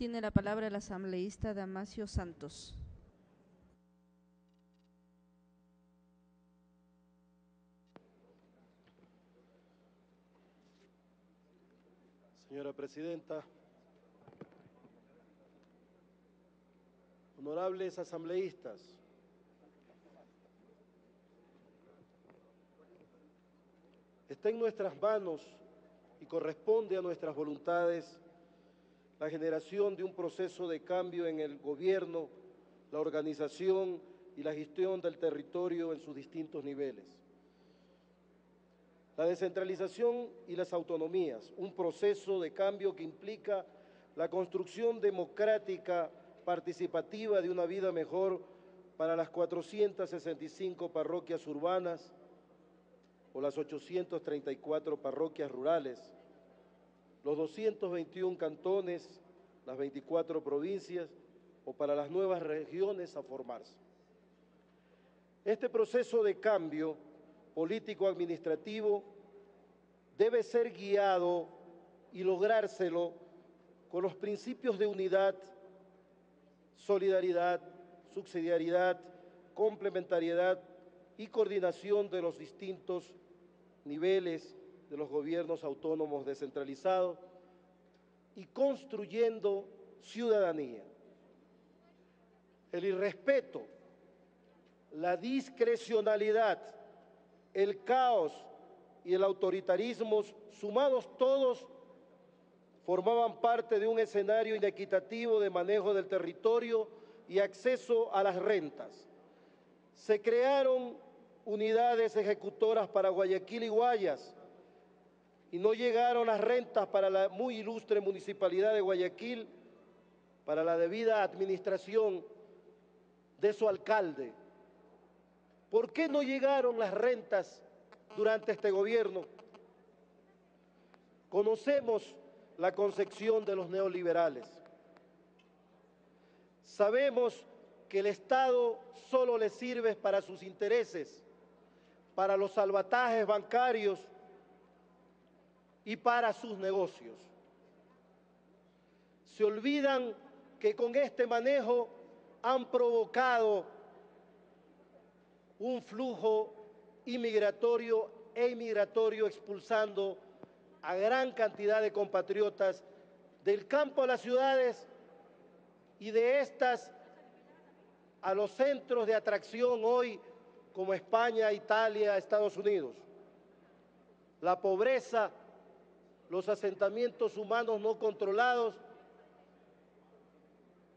Tiene la palabra el asambleísta Damasio Santos. Señora Presidenta, honorables asambleístas, está en nuestras manos y corresponde a nuestras voluntades la generación de un proceso de cambio en el gobierno, la organización y la gestión del territorio en sus distintos niveles. La descentralización y las autonomías, un proceso de cambio que implica la construcción democrática, participativa de una vida mejor para las 465 parroquias urbanas o las 834 parroquias rurales, los 221 cantones, las 24 provincias o para las nuevas regiones a formarse. Este proceso de cambio político-administrativo debe ser guiado y lográrselo con los principios de unidad, solidaridad, subsidiariedad, complementariedad y coordinación de los distintos niveles de los gobiernos autónomos descentralizados y construyendo ciudadanía. El irrespeto, la discrecionalidad, el caos y el autoritarismo, sumados todos, formaban parte de un escenario inequitativo de manejo del territorio y acceso a las rentas. Se crearon unidades ejecutoras para Guayaquil y Guayas, y no llegaron las rentas para la muy ilustre Municipalidad de Guayaquil, para la debida administración de su alcalde. ¿Por qué no llegaron las rentas durante este gobierno? Conocemos la concepción de los neoliberales. Sabemos que el Estado solo le sirve para sus intereses, para los salvatajes bancarios y para sus negocios. Se olvidan que con este manejo han provocado un flujo inmigratorio expulsando a gran cantidad de compatriotas del campo a las ciudades y de estas a los centros de atracción hoy como España, Italia, Estados Unidos. La pobreza, los asentamientos humanos no controlados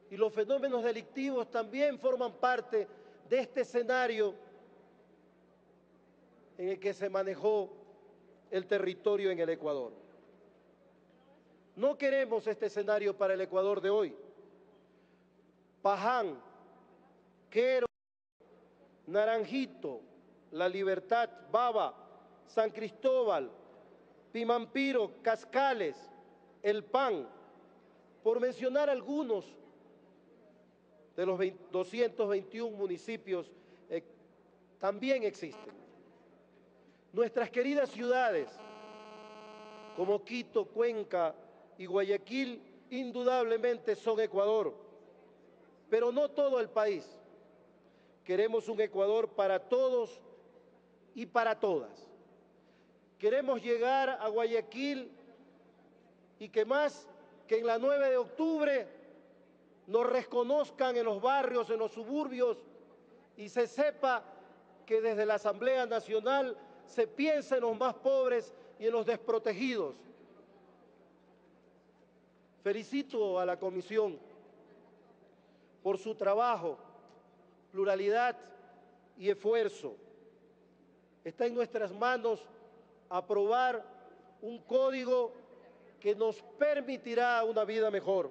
y los fenómenos delictivos también forman parte de este escenario en el que se manejó el territorio en el Ecuador. No queremos este escenario para el Ecuador de hoy. Paján, Quero, Naranjito, La Libertad, Baba, San Cristóbal, Pimampiro, Cascales, El Pan, por mencionar algunos de los 221 municipios, también existen. Nuestras queridas ciudades, como Quito, Cuenca y Guayaquil, indudablemente son Ecuador, pero no todo el país. Queremos un Ecuador para todos y para todas. Queremos llegar a Guayaquil y que más que en la 9 de octubre nos reconozcan en los barrios, en los suburbios y se sepa que desde la Asamblea Nacional se piensa en los más pobres y en los desprotegidos. Felicito a la Comisión por su trabajo, pluralidad y esfuerzo. Está en nuestras manos aprobar un código que nos permitirá una vida mejor.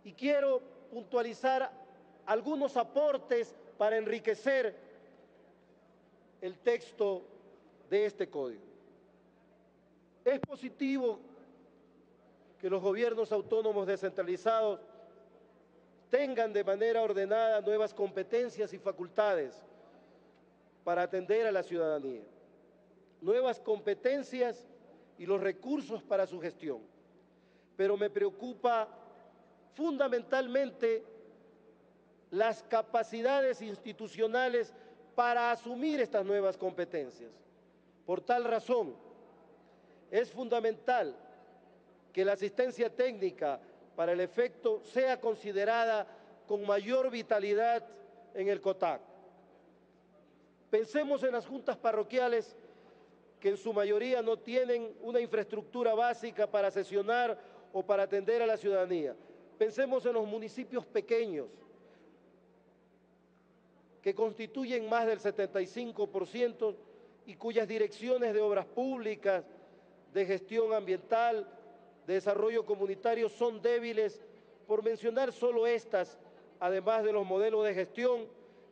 Y quiero puntualizar algunos aportes para enriquecer el texto de este código. Es positivo que los gobiernos autónomos descentralizados tengan de manera ordenada nuevas competencias y facultades para atender a la ciudadanía, nuevas competencias y los recursos para su gestión. Pero me preocupa fundamentalmente las capacidades institucionales para asumir estas nuevas competencias. Por tal razón, es fundamental que la asistencia técnica para el efecto sea considerada con mayor vitalidad en el COTAC. Pensemos en las juntas parroquiales que en su mayoría no tienen una infraestructura básica para sesionar o para atender a la ciudadanía. Pensemos en los municipios pequeños, que constituyen más del 75% y cuyas direcciones de obras públicas, de gestión ambiental, de desarrollo comunitario son débiles, por mencionar solo estas, además de los modelos de gestión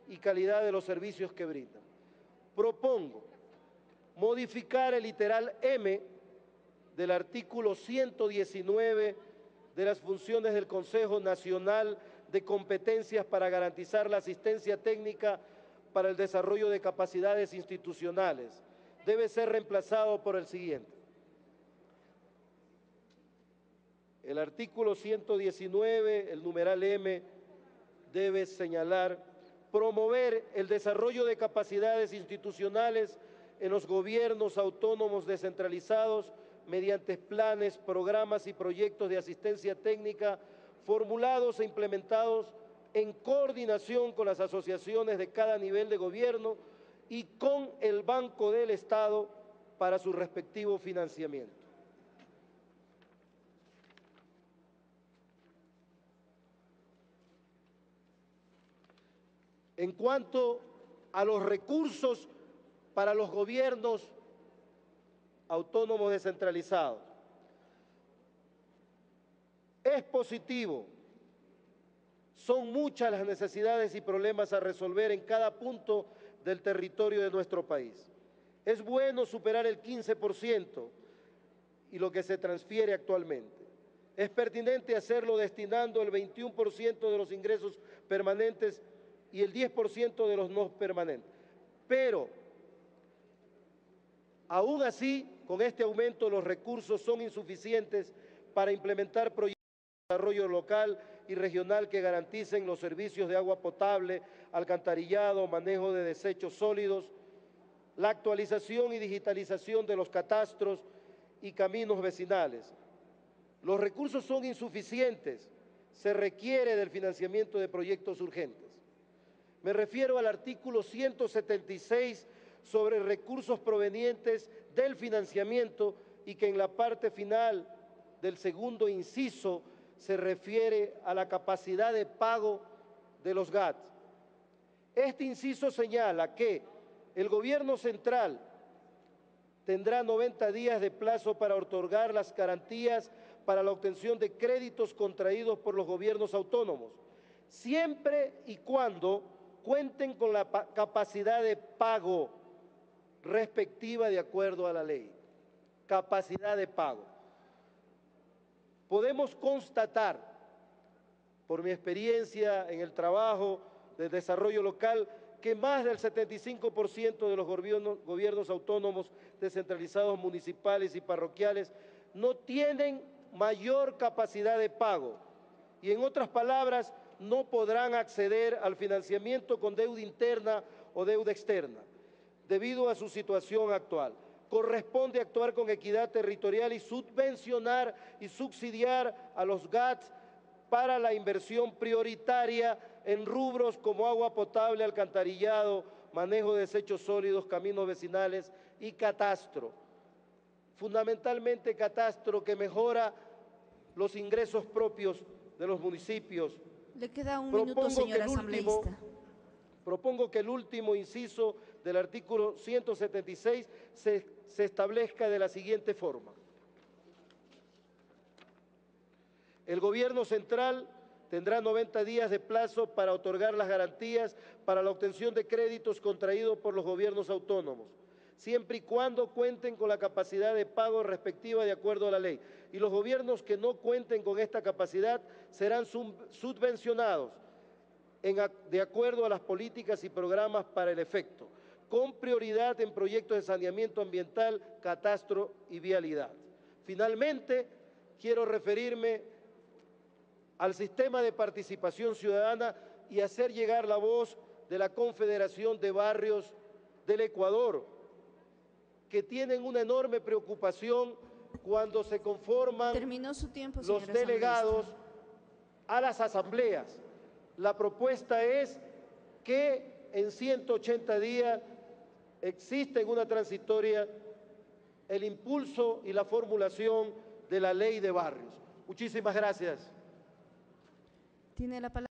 y calidad de los servicios que brindan. Propongo modificar el literal M del artículo 119 de las funciones del Consejo Nacional de Competencias para garantizar la asistencia técnica para el desarrollo de capacidades institucionales. Debe ser reemplazado por el siguiente. El artículo 119, el numeral M, debe señalar: promover el desarrollo de capacidades institucionales en los gobiernos autónomos descentralizados mediante planes, programas y proyectos de asistencia técnica formulados e implementados en coordinación con las asociaciones de cada nivel de gobierno y con el Banco del Estado para su respectivo financiamiento. En cuanto a los recursos para los gobiernos autónomos descentralizados, es positivo. Son muchas las necesidades y problemas a resolver en cada punto del territorio de nuestro país. Es bueno superar el 15% y lo que se transfiere actualmente. Es pertinente hacerlo destinando el 21% de los ingresos permanentes y el 10% de los no permanentes. Pero, aún así, con este aumento los recursos son insuficientes para implementar proyectos de desarrollo local y regional que garanticen los servicios de agua potable, alcantarillado, manejo de desechos sólidos, la actualización y digitalización de los catastros y caminos vecinales. Los recursos son insuficientes, se requiere del financiamiento de proyectos urgentes. Me refiero al artículo 176 sobre recursos provenientes del financiamiento y que en la parte final del segundo inciso se refiere a la capacidad de pago de los GAT. Este inciso señala que el gobierno central tendrá 90 días de plazo para otorgar las garantías para la obtención de créditos contraídos por los gobiernos autónomos, siempre y cuando cuenten con la capacidad de pago respectiva de acuerdo a la ley. Capacidad de pago. Podemos constatar, por mi experiencia en el trabajo de desarrollo local, que más del 75% de los gobiernos autónomos descentralizados municipales y parroquiales no tienen mayor capacidad de pago y, en otras palabras, no podrán acceder al financiamiento con deuda interna o deuda externa, debido a su situación actual. Corresponde actuar con equidad territorial y subvencionar y subsidiar a los GAT para la inversión prioritaria en rubros como agua potable, alcantarillado, manejo de desechos sólidos, caminos vecinales y catastro. Fundamentalmente catastro, que mejora los ingresos propios de los municipios. Le queda un minuto, señor asambleísta. Propongo que el último inciso del artículo 176 se establezca de la siguiente forma. El gobierno central tendrá 90 días de plazo para otorgar las garantías para la obtención de créditos contraídos por los gobiernos autónomos, siempre y cuando cuenten con la capacidad de pago respectiva de acuerdo a la ley. Y los gobiernos que no cuenten con esta capacidad serán subvencionados de acuerdo a las políticas y programas para el efecto, con prioridad en proyectos de saneamiento ambiental, catastro y vialidad. Finalmente, quiero referirme al sistema de participación ciudadana y hacer llegar la voz de la Confederación de Barrios del Ecuador, que tienen una enorme preocupación cuando se conforman Terminó su tiempo, los señora delegados asambleísta. a las asambleas. La propuesta es que en 180 días exista en una transitoria el impulso y la formulación de la ley de barrios. Muchísimas gracias. Tiene la palabra.